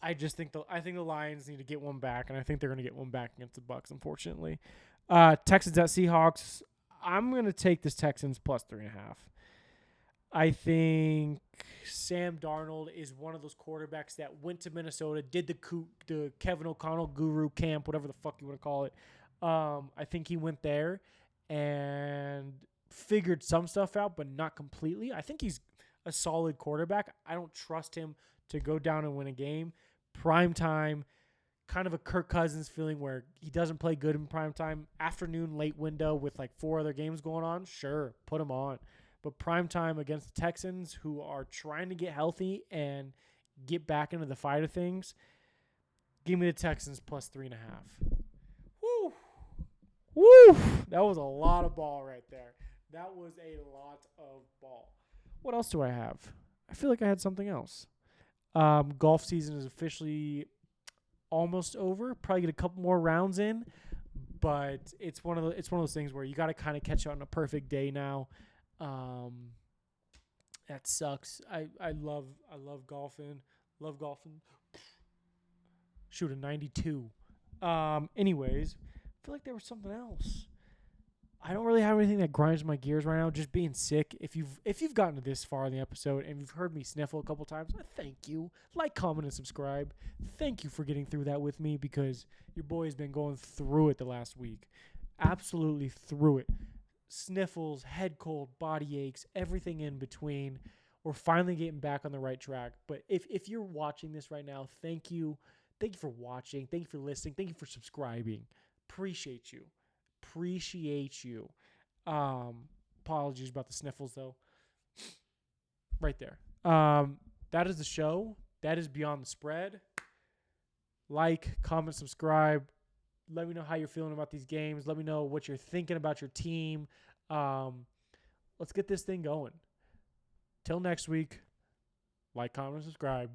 I think the Lions need to get one back, and I think they're going to get one back against the Bucks, unfortunately. Texans at Seahawks. I'm going to take this Texans plus 3.5. I think Sam Darnold is one of those quarterbacks that went to Minnesota, did the Kevin O'Connell guru camp, whatever the fuck you want to call it. I think he went there and figured some stuff out, but not completely. I think he's a solid quarterback. I don't trust him to go down and win a game. Prime time. Kind of a Kirk Cousins feeling where he doesn't play good in prime time. Afternoon, late window with like 4 other games going on, sure, put him on. But prime time against the Texans, who are trying to get healthy and get back into the fight of things, give me the Texans plus 3.5. Woo! Woo! That was a lot of ball right there. That was a lot of ball. What else do I have? I feel like I had something else. Golf season is officially almost over. Probably get a couple more rounds in, but it's one of those things where you got to kind of catch on a perfect day now. That sucks. I love golfing. Love golfing. Shoot a 92. Anyways, I feel like there was something else. I don't really have anything that grinds my gears right now. Just being sick. If you've gotten to this far in the episode and you've heard me sniffle a couple times, thank you. Like, comment, and subscribe. Thank you for getting through that with me because your boy has been going through it the last week. Absolutely through it. Sniffles, head cold, body aches, everything in between. We're finally getting back on the right track. But if you're watching this right now, thank you. Thank you for watching. Thank you for listening. Thank you for subscribing. Appreciate you. Apologies about the sniffles though. Right there. That is the show. That is Beyond the Spread. Like, comment, subscribe. Let me know how you're feeling about these games. Let me know what you're thinking about your team. Let's get this thing going. Till next week. Like, comment, and subscribe.